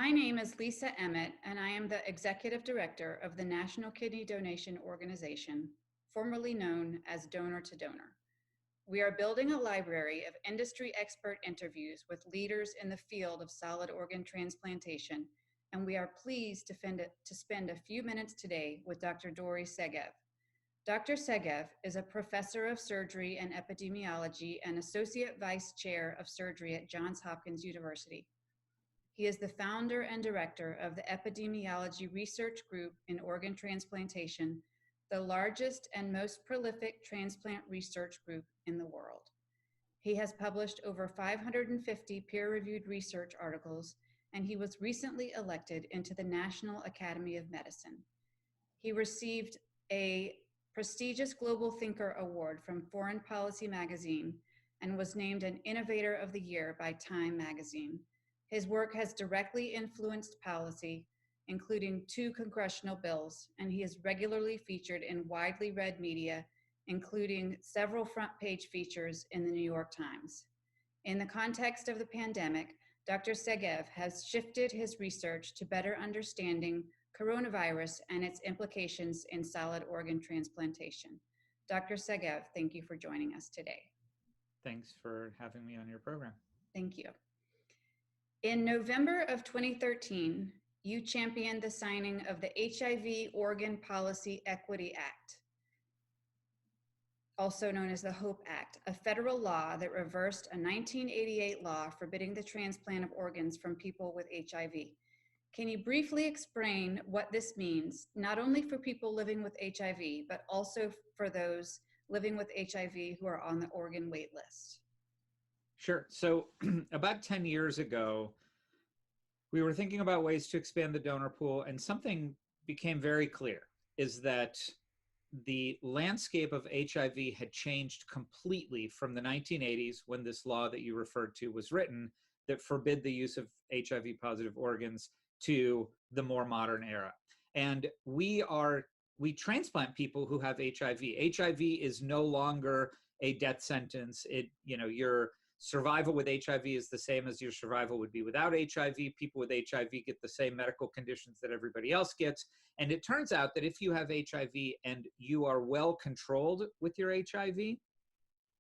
My name is Lisa Emmott, and I am the Executive Director of the National Kidney Donation Organization, formerly known as Donor to Donor. We are building a library of industry expert interviews with leaders in the field of solid organ transplantation, and we are pleased to spend a few minutes today with Dr. Dorry Segev. Dr. Segev is a professor of surgery and epidemiology and associate vice chair of surgery at Johns Hopkins University. He is the founder and director of the Epidemiology Research Group in Organ Transplantation, the largest and most prolific transplant research group in the world. He has published over 550 peer-reviewed research articles, and he was recently elected into the National Academy of Medicine. He received a prestigious Global Thinker Award from Foreign Policy magazine and was named an Innovator of the Year by Time magazine. His work has directly influenced policy, including 2 congressional bills, and he is regularly featured in widely read media, including several front-page features in the New York Times. In the context of the pandemic, Dr. Segev has shifted his research to better understanding coronavirus and its implications in solid organ transplantation. Dr. Segev, thank you for joining us today. Thanks for having me on your program. Thank you. In November of 2013, you championed the signing of the HIV Organ Policy Equity Act, also known as the HOPE Act, a federal law that reversed a 1988 law forbidding the transplant of organs from people with HIV. Can you briefly explain what this means, not only for people living with HIV, but also for those living with HIV who are on the organ wait list? Sure. So about 10 years ago, we were thinking about ways to expand the donor pool, and something became very clear, is that the landscape of HIV had changed completely from the 1980s, when this law that you referred to was written that forbid the use of HIV-positive organs, to the more modern era. And we transplant people who have HIV. HIV is no longer a death sentence. Your survival with HIV is the same as your survival would be without HIV. People with HIV get the same medical conditions that everybody else gets. And it turns out that if you have HIV and you are well controlled with your HIV,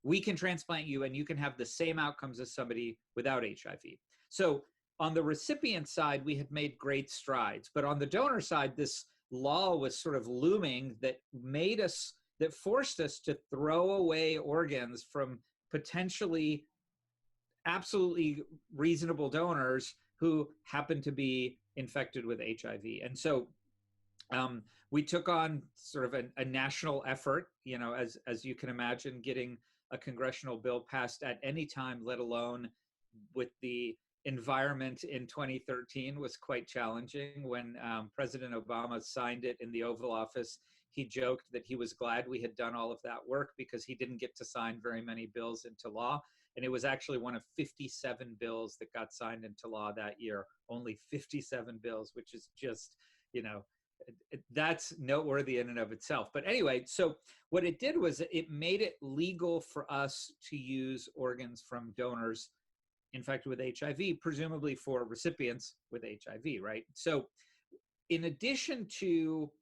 we can transplant you and you can have the same outcomes as somebody without HIV. So on the recipient side, we had made great strides. But on the donor side, this law was sort of looming that forced us to throw away organs from potentially absolutely reasonable donors who happen to be infected with HIV. And so we took on sort of a national effort, as you can imagine, getting a congressional bill passed at any time, let alone with the environment in 2013 was quite challenging. When President Obama signed it in the Oval Office, he joked that he was glad we had done all of that work because he didn't get to sign very many bills into law. And it was actually one of 57 bills that got signed into law that year, only 57 bills, which is just, that's noteworthy in and of itself. But anyway, so what it did was it made it legal for us to use organs from donors infected with HIV, presumably for recipients with HIV, right? So in addition to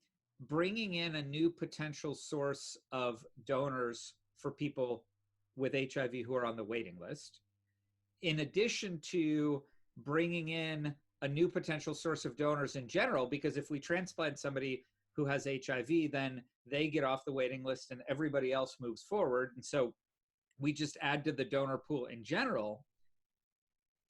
bringing in a new potential source of donors for people with HIV who are on the waiting list, in addition to bringing in a new potential source of donors in general, because if we transplant somebody who has HIV, then they get off the waiting list and everybody else moves forward. And so we just add to the donor pool in general.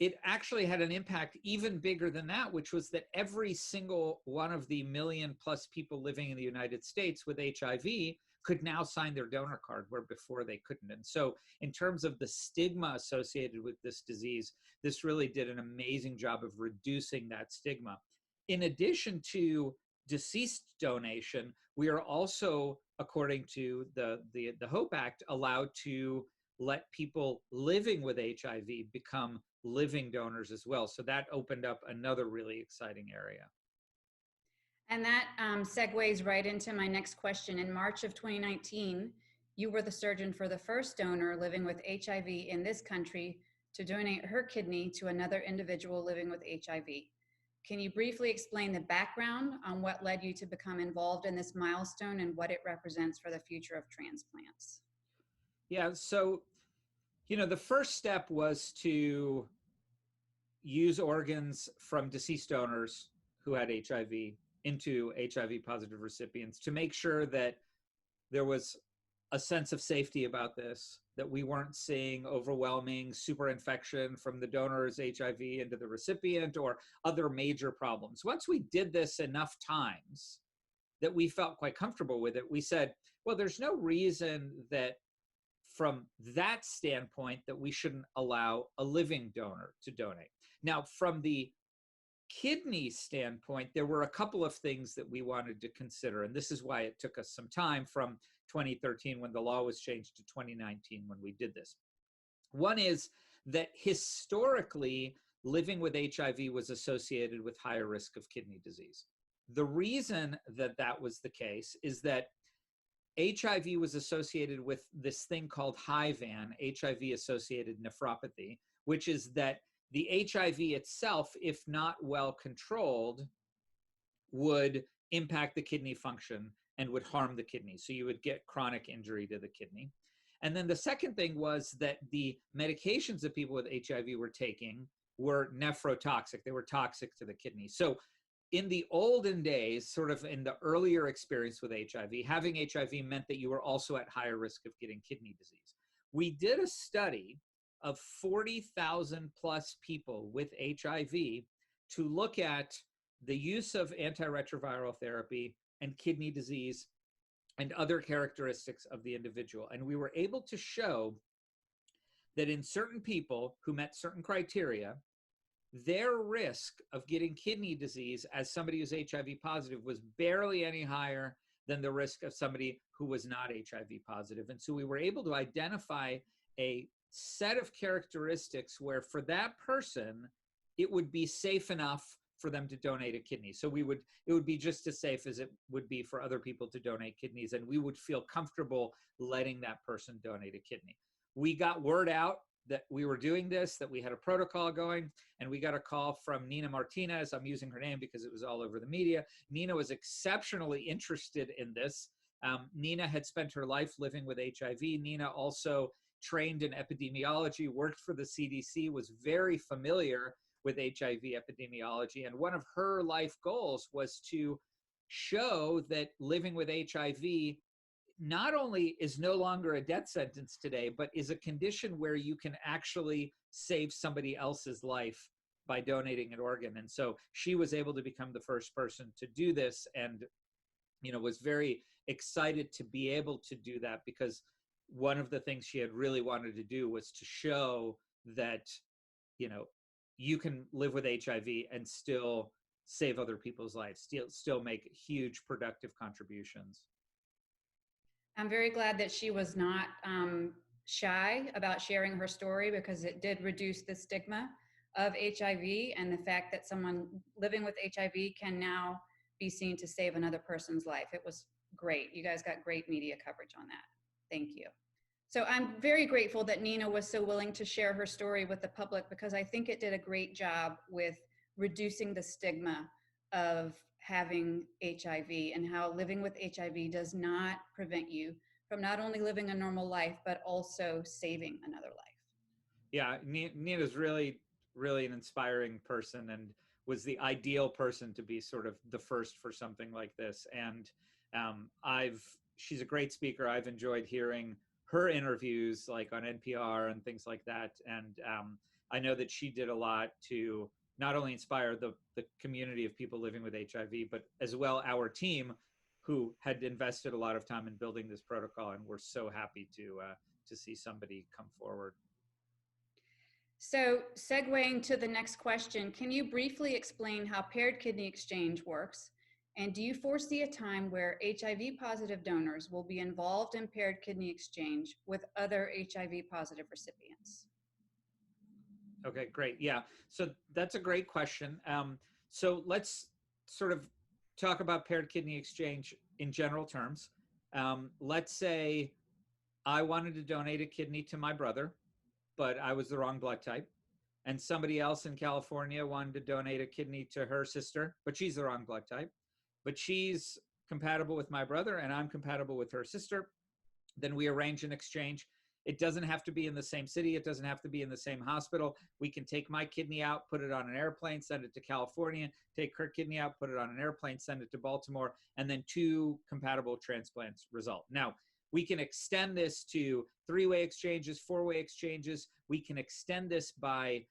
It actually had an impact even bigger than that, which was that every single one of the 1 million+ people living in the United States with HIV could now sign their donor card, where before they couldn't. And so in terms of the stigma associated with this disease, this really did an amazing job of reducing that stigma. In addition to deceased donation, we are also, according to the HOPE Act, allowed to let people living with HIV become living donors as well. So that opened up another really exciting area. And that segues right into my next question. In March of 2019, you were the surgeon for the first donor living with HIV in this country to donate her kidney to another individual living with HIV. Can you briefly explain the background on what led you to become involved in this milestone and what it represents for the future of transplants? Yeah, so, the first step was to use organs from deceased donors who had HIV into HIV positive recipients to make sure that there was a sense of safety about this, that we weren't seeing overwhelming super infection from the donor's HIV into the recipient or other major problems. Once we did this enough times that we felt quite comfortable with it, we said, well, there's no reason that from that standpoint that we shouldn't allow a living donor to donate. Now, from the kidney standpoint, there were a couple of things that we wanted to consider, and this is why it took us some time from 2013 when the law was changed to 2019 when we did this. One is that historically, living with HIV was associated with higher risk of kidney disease. The reason that that was the case is that HIV was associated with this thing called HIVAN, HIV-associated nephropathy, which is that the HIV itself, if not well controlled, would impact the kidney function and would harm the kidney. So you would get chronic injury to the kidney. And then the second thing was that the medications that people with HIV were taking were nephrotoxic. They were toxic to the kidney. So in the olden days, sort of in the earlier experience with HIV, having HIV meant that you were also at higher risk of getting kidney disease. We did a study of 40,000 plus people with HIV to look at the use of antiretroviral therapy and kidney disease and other characteristics of the individual. And we were able to show that in certain people who met certain criteria, their risk of getting kidney disease as somebody who's HIV positive was barely any higher than the risk of somebody who was not HIV positive. And so we were able to identify a set of characteristics where for that person, it would be safe enough for them to donate a kidney. So it would be just as safe as it would be for other people to donate kidneys, and we would feel comfortable letting that person donate a kidney. We got word out that we were doing this, that we had a protocol going, and we got a call from Nina Martinez. I'm using her name because it was all over the media. Nina was exceptionally interested in this. Nina had spent her life living with HIV. Nina also trained in epidemiology, worked for the CDC, was very familiar with HIV epidemiology. And one of her life goals was to show that living with HIV not only is no longer a death sentence today, but is a condition where you can actually save somebody else's life by donating an organ. And so she was able to become the first person to do this, and was very excited to be able to do that, because one of the things she had really wanted to do was to show that you can live with HIV and still save other people's lives, still make huge productive contributions. I'm very glad that she was not shy about sharing her story, because it did reduce the stigma of HIV and the fact that someone living with HIV can now be seen to save another person's life. It was great. You guys got great media coverage on that. Thank you. So I'm very grateful that Nina was so willing to share her story with the public, because I think it did a great job with reducing the stigma of having HIV and how living with HIV does not prevent you from not only living a normal life, but also saving another life. Yeah, Nina's really, really an inspiring person and was the ideal person to be sort of the first for something like this. And she's a great speaker. I've enjoyed hearing her interviews like on NPR and things like that. And I know that she did a lot to not only inspire the community of people living with HIV, but as well our team, who had invested a lot of time in building this protocol. And we're so happy to see somebody come forward. So segueing to the next question, can you briefly explain how paired kidney exchange works? And do you foresee a time where HIV positive donors will be involved in paired kidney exchange with other HIV positive recipients? Okay, great. Yeah, so that's a great question. So let's sort of talk about paired kidney exchange in general terms. Let's say I wanted to donate a kidney to my brother, but I was the wrong blood type. and somebody else in California wanted to donate a kidney to her sister, but she's the wrong blood type, but she's compatible with my brother and I'm compatible with her sister, then we arrange an exchange. It doesn't have to be in the same city. It doesn't have to be in the same hospital. We can take my kidney out, put it on an airplane, send it to California, take her kidney out, put it on an airplane, send it to Baltimore, and then 2 compatible transplants result. Now, we can extend this to 3-way exchanges, 4-way exchanges. We can extend this by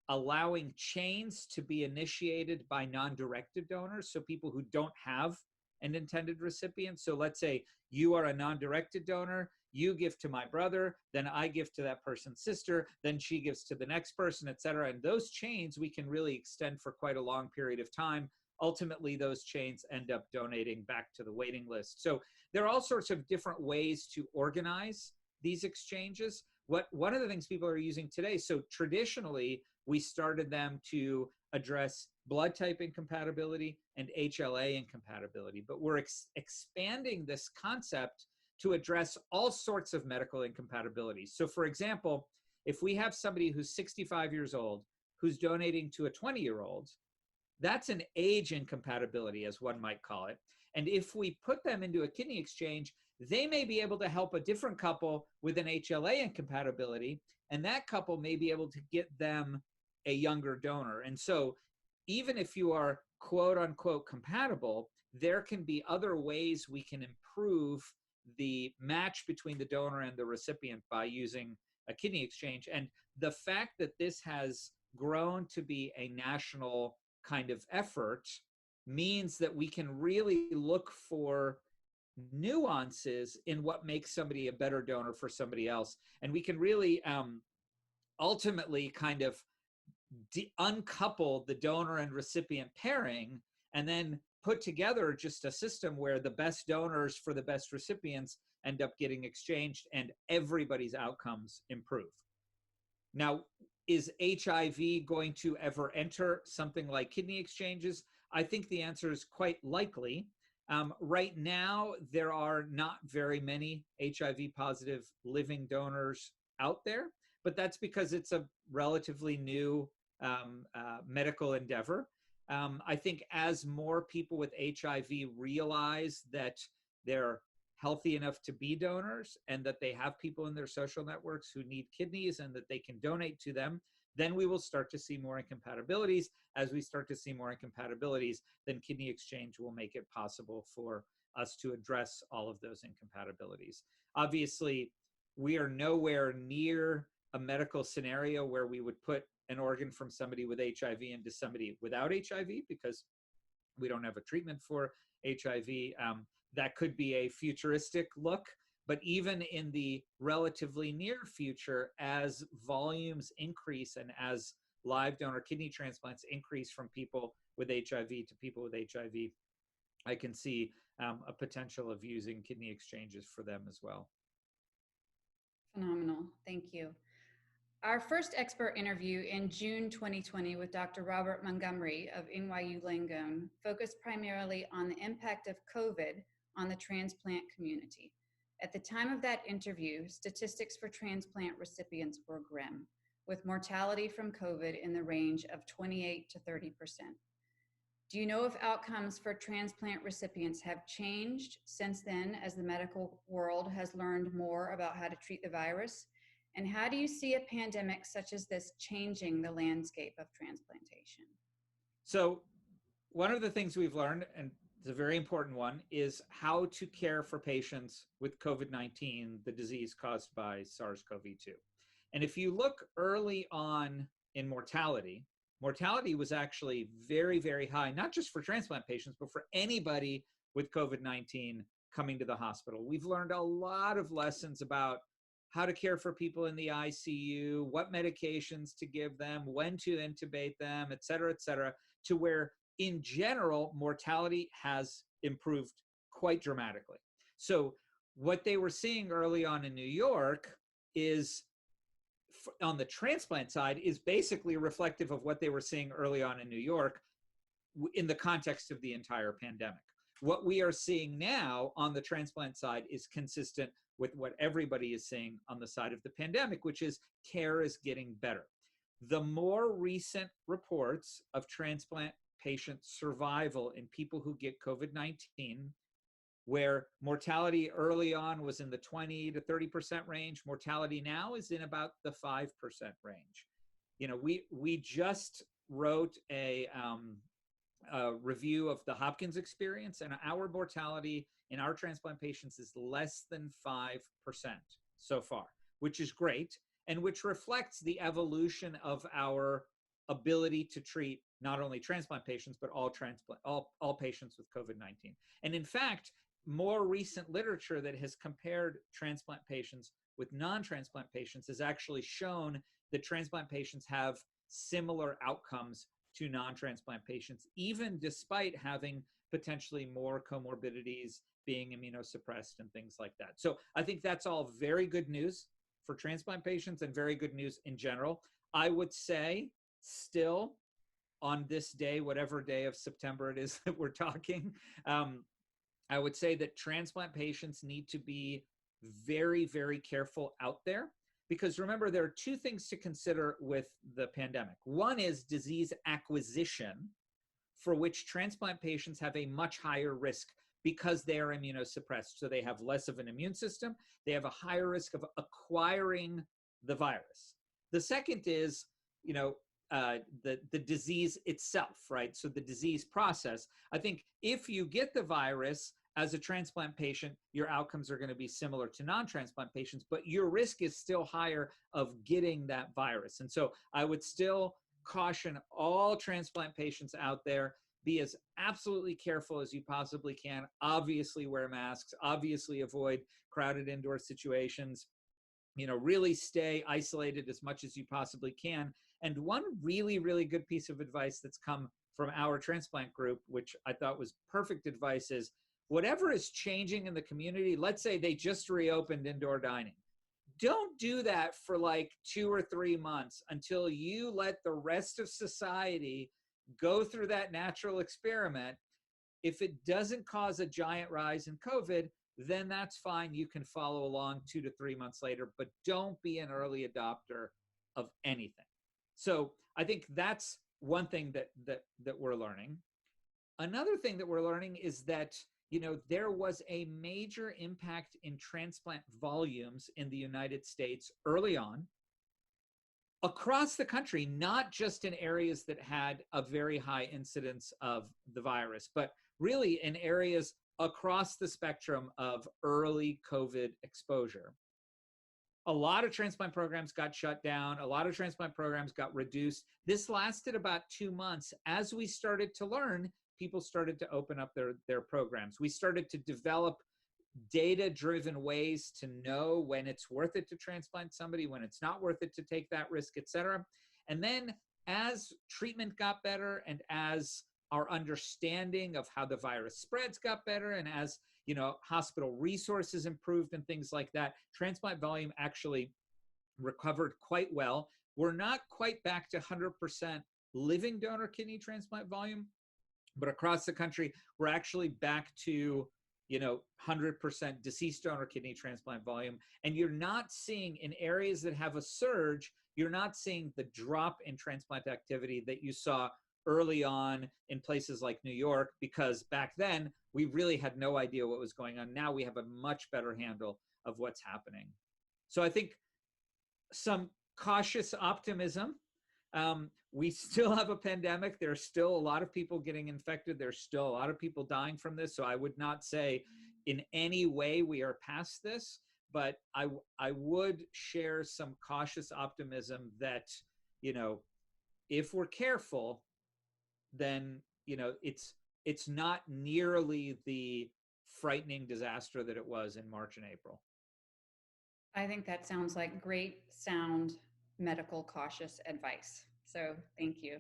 allowing chains to be initiated by non-directed donors, so people who don't have an intended recipient. So let's say you are a non-directed donor, you give to my brother, then I give to that person's sister, then she gives to the next person, et cetera. And those chains we can really extend for quite a long period of time. Ultimately, those chains end up donating back to the waiting list. So there are all sorts of different ways to organize these exchanges. One of the things people are using today, so traditionally, we started them to address blood type incompatibility and HLA incompatibility, but we're expanding this concept to address all sorts of medical incompatibilities. So for example, if we have somebody who's 65 years old, who's donating to a 20-year-old, that's an age incompatibility, as one might call it. And if we put them into a kidney exchange, they may be able to help a different couple with an HLA incompatibility, and that couple may be able to get them a younger donor. And so even if you are quote unquote compatible, there can be other ways we can improve the match between the donor and the recipient by using a kidney exchange. And the fact that this has grown to be a national kind of effort means that we can really look for nuances in what makes somebody a better donor for somebody else. And we can really ultimately kind of uncouple the donor and recipient pairing and then put together just a system where the best donors for the best recipients end up getting exchanged and everybody's outcomes improve. Now, is HIV going to ever enter something like kidney exchanges? I think the answer is quite likely. Right now, there are not very many HIV positive living donors out there, but that's because it's a relatively new medical endeavor. I think as more people with HIV realize that they're healthy enough to be donors and that they have people in their social networks who need kidneys and that they can donate to them, then we will start to see more incompatibilities. As we start to see more incompatibilities, then kidney exchange will make it possible for us to address all of those incompatibilities. Obviously, we are nowhere near a medical scenario where we would put an organ from somebody with HIV into somebody without HIV because we don't have a treatment for HIV. That could be a futuristic look, but even in the relatively near future, as volumes increase and as live donor kidney transplants increase from people with HIV to people with HIV, I can see a potential of using kidney exchanges for them as well. Phenomenal. Thank you. Our first expert interview in June 2020 with Dr. Robert Montgomery of NYU Langone focused primarily on the impact of COVID on the transplant community. At the time of that interview, statistics for transplant recipients were grim, with mortality from COVID in the range of 28 to 30%. Do you know if outcomes for transplant recipients have changed since then as the medical world has learned more about how to treat the virus? And how do you see a pandemic such as this changing the landscape of transplantation? So one of the things we've learned, and it's a very important one, is how to care for patients with COVID-19, the disease caused by SARS-CoV-2. And if you look early on in mortality, mortality was actually very, very high, not just for transplant patients, but for anybody with COVID-19 coming to the hospital. We've learned a lot of lessons about how to care for people in the ICU, what medications to give them, when to intubate them, et cetera, to where in general, mortality has improved quite dramatically. So what they were seeing early on in New York is, on the transplant side, is basically reflective of what they were seeing early on in New York in the context of the entire pandemic. What we are seeing now on the transplant side is consistent with what everybody is seeing on the side of the pandemic, which is care is getting better. the more recent reports of transplant patient survival in people who get COVID-19, where mortality early on was in the 20 to 30% range, mortality now is in about the 5% range. You know, we just wrote a review of the Hopkins experience, and our mortality in our transplant patients is less than 5% so far, which is great, and which reflects the evolution of our ability to treat not only transplant patients, but all patients with COVID-19. And in fact, more recent literature that has compared transplant patients with non-transplant patients has actually shown that transplant patients have similar outcomes to non-transplant patients, even despite having potentially more comorbidities, being immunosuppressed and things like that. So I think that's all very good news for transplant patients and very good news in general. I would say still on this day, whatever day of September it is that we're talking, I would say that transplant patients need to be very, very careful out there, because remember, there are two things to consider with the pandemic. One is disease acquisition, for which transplant patients have a much higher risk because they are immunosuppressed. So they have less of an immune system. They have a higher risk of acquiring the virus. The second is, the disease itself, right? So the disease process. I think if you get the virus as a transplant patient, your outcomes are going to be similar to non-transplant patients, but your risk is still higher of getting that virus. And so I would still caution all transplant patients out there, be as absolutely careful as you possibly can. Obviously wear masks, obviously avoid crowded indoor situations, really stay isolated as much as you possibly can. And one really, really good piece of advice that's come from our transplant group, which I thought was perfect advice, is whatever is changing in the community, let's say they just reopened indoor dining. Don't do that for like 2 or 3 months until you let the rest of society go through that natural experiment. If it doesn't cause a giant rise in COVID, then that's fine. You can follow along 2 to 3 months later, but don't be an early adopter of anything. So I think that's one thing that we're learning. Another thing that we're learning is that there was a major impact in transplant volumes in the United States early on, across the country, not just in areas that had a very high incidence of the virus, but really in areas across the spectrum of early COVID exposure. A lot of transplant programs got shut down. A lot of transplant programs got reduced. This lasted about 2 months. As we started to learn, people started to open up their programs. We started to develop data-driven ways to know when it's worth it to transplant somebody, when it's not worth it to take that risk, et cetera. And then as treatment got better and as our understanding of how the virus spreads got better, and as hospital resources improved and things like that, transplant volume actually recovered quite well. We're not quite back to 100% living donor kidney transplant volume, but across the country, we're actually back to 100% deceased donor kidney transplant volume. And you're not seeing, in areas that have a surge, you're not seeing the drop in transplant activity that you saw early on in places like New York, because back then we really had no idea what was going on. Now we have a much better handle of what's happening. So I think some cautious optimism. We still have a pandemic. There's still a lot of people getting infected. There's still a lot of people dying from this. So I would not say in any way we are past this, but I would share some cautious optimism that, if we're careful, then, it's not nearly the frightening disaster that it was in March and April. I think that sounds like great, sound, medical cautious advice. So thank you.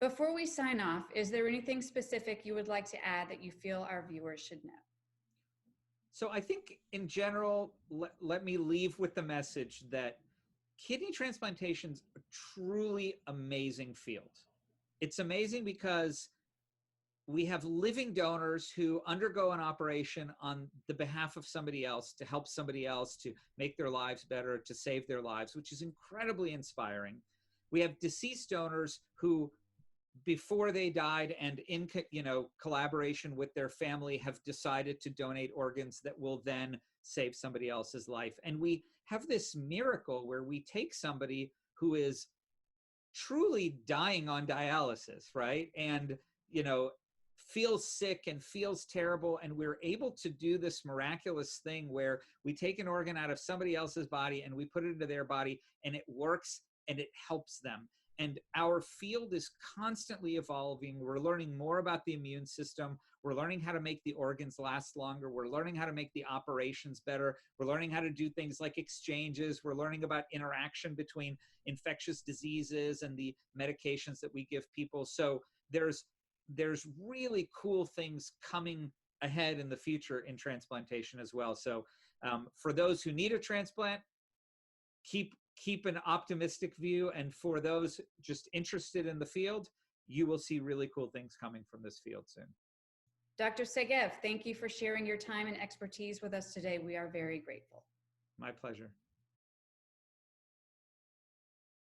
Before we sign off, is there anything specific you would like to add that you feel our viewers should know? So I think in general, let me leave with the message that kidney transplantation is a truly amazing field. It's amazing because we have living donors who undergo an operation on the behalf of somebody else to help somebody else to make their lives better, to save their lives, which is incredibly inspiring. We have deceased donors who, before they died and in collaboration with their family, have decided to donate organs that will then save somebody else's life. And we have this miracle where we take somebody who is truly dying on dialysis, right? And, feels sick and feels terrible. And we're able to do this miraculous thing where we take an organ out of somebody else's body and we put it into their body, and it works and it helps them. And our field is constantly evolving. We're learning more about the immune system. We're learning how to make the organs last longer. We're learning how to make the operations better. We're learning how to do things like exchanges. We're learning about interaction between infectious diseases and the medications that we give people. So there's really cool things coming ahead in the future in transplantation as well. So for those who need a transplant, keep an optimistic view. And for those just interested in the field, you will see really cool things coming from this field soon. Dr. Segev, thank you for sharing your time and expertise with us today. We are very grateful. My pleasure.